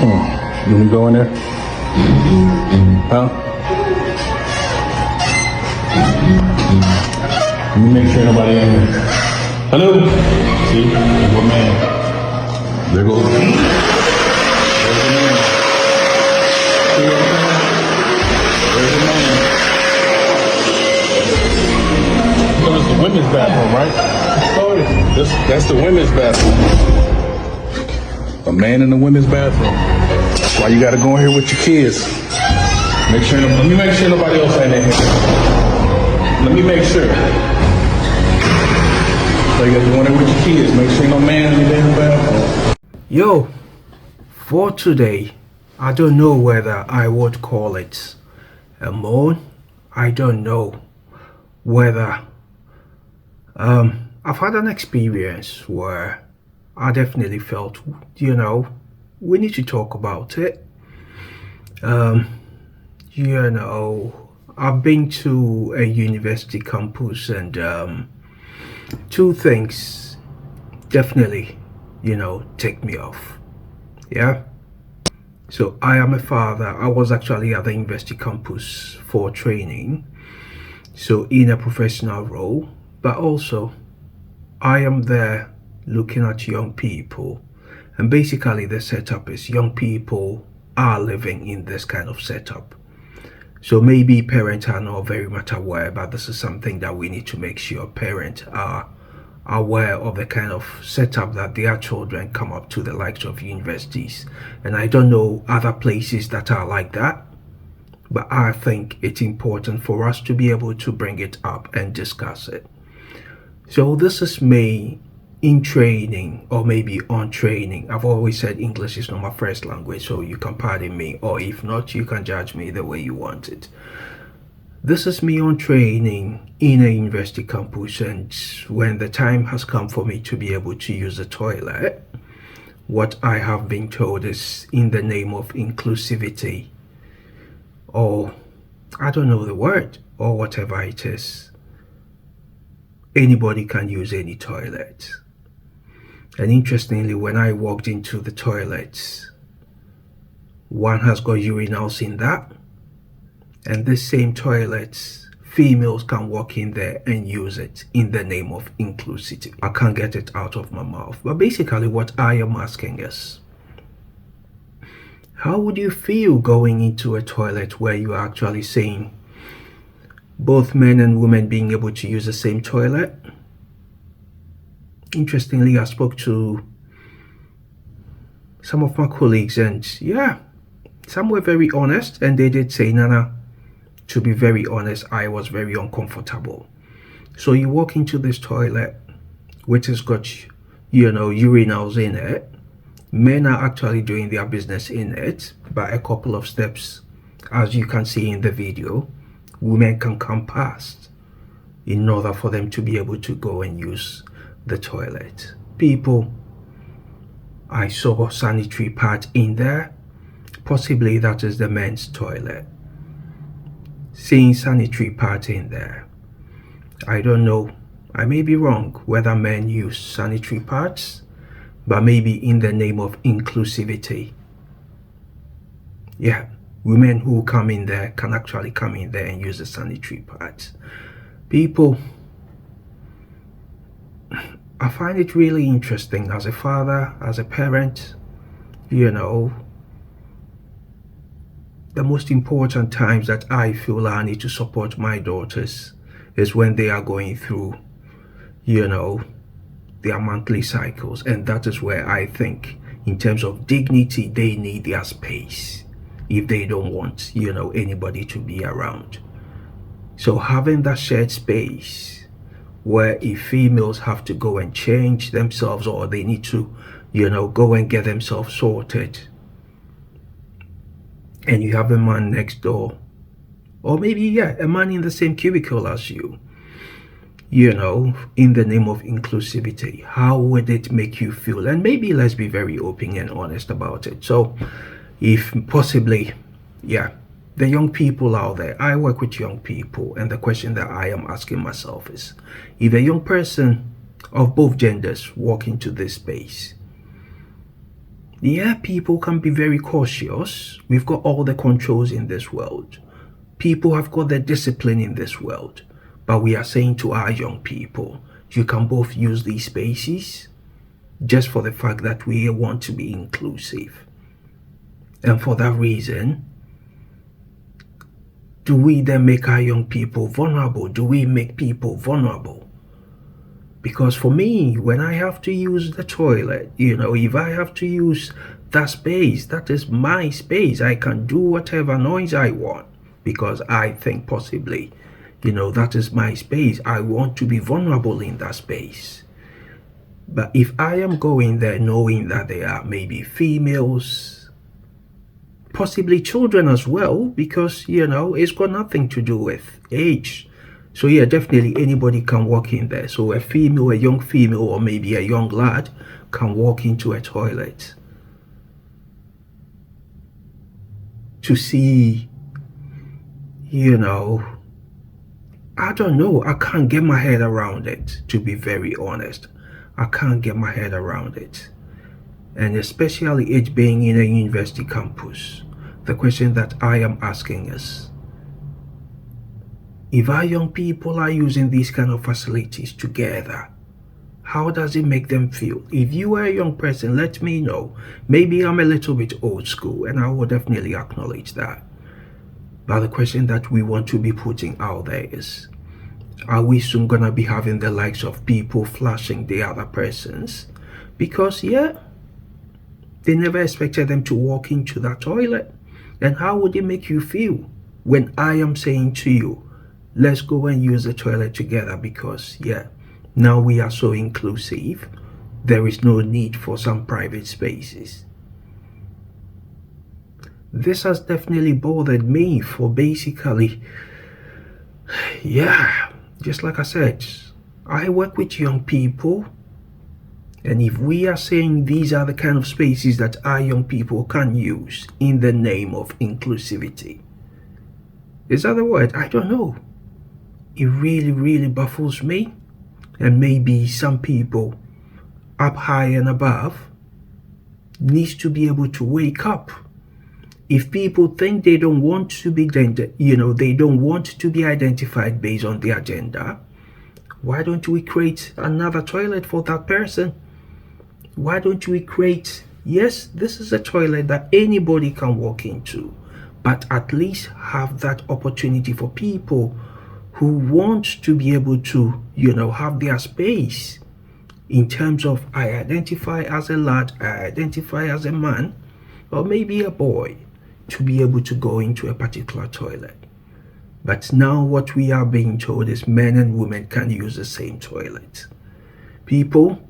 You wanna go in there? Huh? Let me make sure nobody in here. Hello? See? What man? There goes the man. There's the man. See what I'm saying? There's the man. So this is the women's bathroom, right? That's the women's bathroom. A man in the women's bathroom. That's why you gotta go in here with your kids. Let me make sure nobody else ain't in here. Let me make sure. So you gotta go in there with your kids. Make sure no man in the damn bathroom. Yo, for today, I don't know whether I would call it a moan. I don't know whether I've had an experience where I definitely felt, we need to talk about it. I've been to a university campus and two things definitely, take me off. Yeah. So I am a father. I was actually at the university campus for training. So in a professional role, but also I am there looking at young people, and basically the setup is young people are living in this kind of setup. So maybe parents are not very much aware, but this is something that we need to make sure parents are aware of, the kind of setup that their children come up to, the likes of universities. And I don't know other places that are like that, but I think it's important for us to be able to bring it up and discuss it. So this is me in training, or maybe on training. I've always said English is not my first language, so you can pardon me, or if not, you can judge me the way you want it. This is me on training in a university campus, and when the time has come for me to be able to use the toilet, what I have been told is, in the name of inclusivity, or I don't know the word, or whatever it is, anybody can use any toilet. And interestingly, when I walked into the toilets, one has got urinals in that, and this same toilets, females can walk in there and use it in the name of inclusivity. I can't get it out of my mouth, but basically what I am asking is, how would you feel going into a toilet where you are actually saying both men and women being able to use the same toilet? Interestingly, I spoke to some of my colleagues, and yeah, some were very honest, and they did say, Nana, to be very honest, I was very uncomfortable. So you walk into this toilet, which has got, urinals in it. Men are actually doing their business in it, but a couple of steps, as you can see in the video, women can come past in order for them to be able to go and use the toilet. People, I saw sanitary pads in there. Possibly that is the men's toilet. Seeing sanitary pads in there. I don't know, I may be wrong whether men use sanitary pads, but maybe in the name of inclusivity. Yeah, women who come in there can actually come in there and use the sanitary pads. People, I find it really interesting as a father, as a parent, the most important times that I feel I need to support my daughters is when they are going through, their monthly cycles. And that is where I think, in terms of dignity, they need their space if they don't want, anybody to be around. So having that shared space where if females have to go and change themselves, or they need to, go and get themselves sorted, and you have a man next door, or maybe, a man in the same cubicle as you, in the name of inclusivity, how would it make you feel? And maybe let's be very open and honest about it. So if possibly, the young people out there, I work with young people, and the question that I am asking myself is, if a young person of both genders walk into this space, Yeah, people can be very cautious. We've got all the controls in this world. People have got the discipline in this world. But we are saying to our young people, you can both use these spaces just for the fact that we want to be inclusive. And for that reason, do we then make our young people vulnerable? Do we make people vulnerable? Because for me, when I have to use the toilet, if I have to use that space, that is my space. I can do whatever noise I want because I think possibly, that is my space. I want to be vulnerable in that space. But if I am going there knowing that there are maybe females, possibly children as well, because it's got nothing to do with age. So yeah, definitely anybody can walk in there. So a young female, or maybe a young lad can walk into a toilet to see, I don't know, I can't get my head around it, to be very honest. I can't get my head around it. And especially it being in a university campus, the question that I am asking is, if our young people are using these kind of facilities together, how does it make them feel? If you are a young person, let me know. Maybe I'm a little bit old school, and I will definitely acknowledge that. But the question that we want to be putting out there is, are we soon going to be having the likes of people flashing the other persons? Because, yeah, they never expected them to walk into that toilet. And how would it make you feel when I am saying to you, let's go and use the toilet together because, yeah, now we are so inclusive. There is no need for some private spaces. This has definitely bothered me for basically, yeah, just like I said, I work with young people. And if we are saying these are the kind of spaces that our young people can use in the name of inclusivity, is that the word? I don't know. It really, really baffles me. And maybe some people up high and above needs to be able to wake up. If people think they don't want to be, they don't want to be identified based on their gender, why don't we create another toilet for that person? Why don't we create, yes, this is a toilet that anybody can walk into, but at least have that opportunity for people who want to be able to, have their space in terms of I identify as a lad, I identify as a man, or maybe a boy, to be able to go into a particular toilet. But now what we are being told is men and women can use the same toilet. People,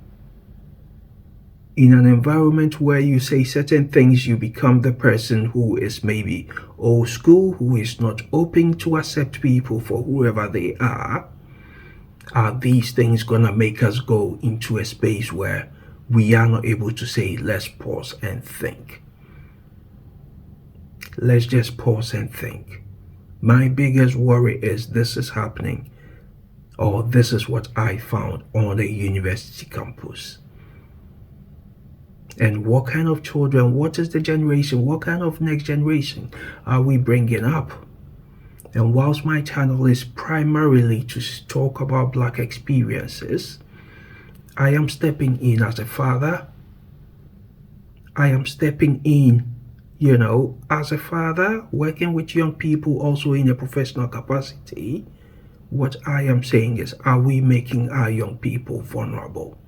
in an environment where you say certain things, you become the person who is maybe old school, who is not open to accept people for whoever they are these things gonna make us go into a space where we are not able to say, let's pause and think? Let's just pause and think. My biggest worry is this is happening, or this is what I found on the university campus. And what kind of children, what is the generation, what kind of next generation are we bringing up? And whilst my channel is primarily to talk about Black experiences, I am stepping in as a father. I am stepping in, as a father, working with young people also in a professional capacity. What I am saying is, are we making our young people vulnerable?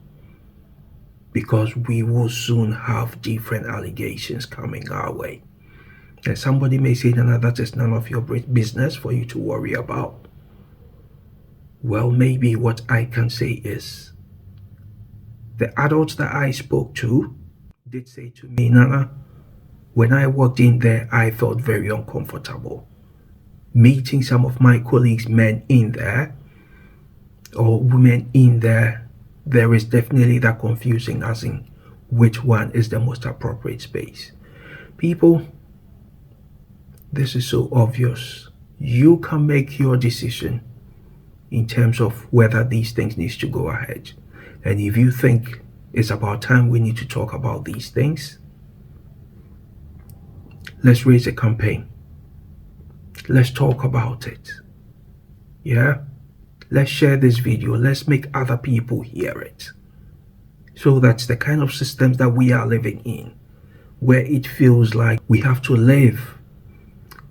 Because we will soon have different allegations coming our way. And somebody may say, no, that is none of your business for you to worry about. Well, maybe what I can say is, the adults that I spoke to did say to me, Nana, when I walked in there, I felt very uncomfortable. Meeting some of my colleagues, men in there, or women in there, there is definitely that confusing as in which one is the most appropriate space. People, this is so obvious. You can make your decision in terms of whether these things need to go ahead. And if you think it's about time we need to talk about these things, let's raise a campaign. Let's talk about it. Yeah? Let's share this video. Let's make other people hear it. So that's the kind of systems that we are living in, where it feels like we have to live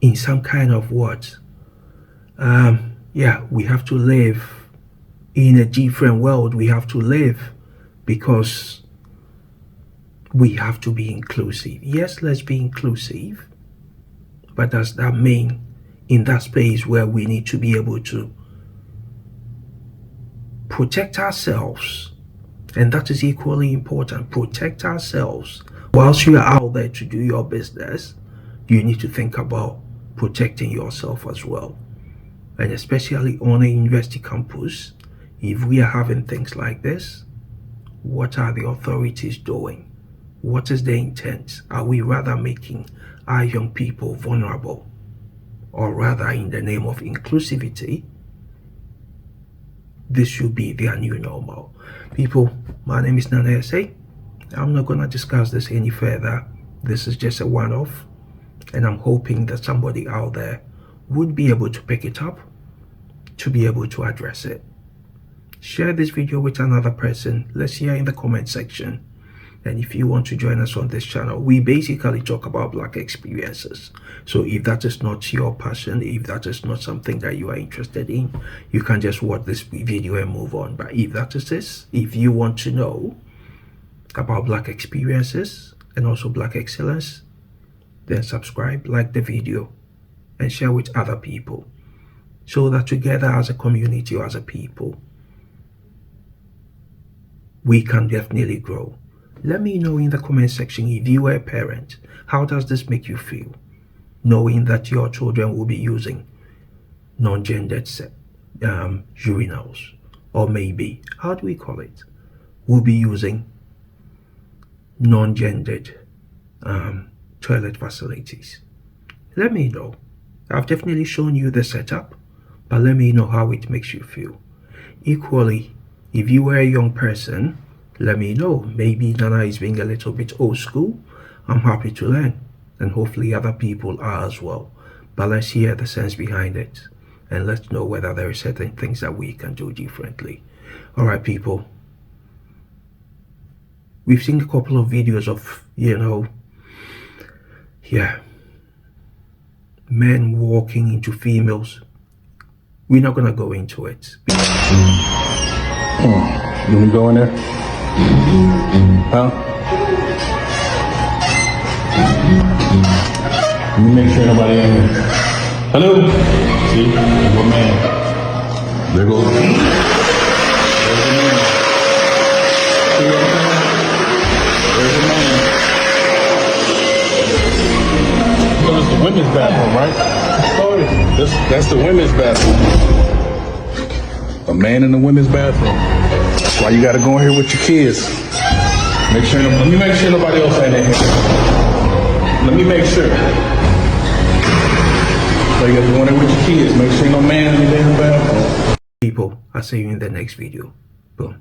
in some kind of what? We have to live in a different world. We have to live because we have to be inclusive. Yes, let's be inclusive. But does that mean in that space where we need to be able to protect ourselves? And that is equally important. Protect ourselves. Whilst you are out there to do your business, you need to think about protecting yourself as well. And especially on a university campus, if we are having things like this, what are the authorities doing? What is the intent? Are we rather making our young people vulnerable? Or rather, in the name of inclusivity, this should be their new normal. People, my name is Nana SA. I'm not going to discuss this any further. This is just a one-off. And I'm hoping that somebody out there would be able to pick it up, to be able to address it. Share this video with another person. Let's hear in the comment section. And if you want to join us on this channel, we basically talk about Black experiences. So if that is not your passion, if that is not something that you are interested in, you can just watch this video and move on. But if that is this, if you want to know about Black experiences and also Black excellence, then subscribe, like the video, and share with other people, so that together as a community or as a people, we can definitely grow. Let me know in the comment section, if you are a parent, how does this make you feel? Knowing that your children will be using non-gendered urinals, or maybe, how do we call it? Will be using non-gendered toilet facilities. Let me know. I've definitely shown you the setup, but let me know how it makes you feel. Equally, if you were a young person, let me know. Maybe Nana is being a little bit old school. I'm happy to learn, and hopefully other people are as well. But let's hear the sense behind it, and let's know whether there are certain things that we can do differently. All right, people. We've seen a couple of videos of, men walking into females. We're not gonna go into it. You wanna go in there? Huh? Let me make sure nobody in here. Hello? See? There's a man. There goes. There's a man. See what I'm saying? There's a man. So this is the women's bathroom, right? That's the women's bathroom. A man in the women's bathroom. That's why you gotta go in here with your kids. Let me make sure nobody else ain't in here. Let me make sure. So you gotta go in there with your kids. Make sure no man in the damn bathroom. People, I'll see you in the next video. Boom.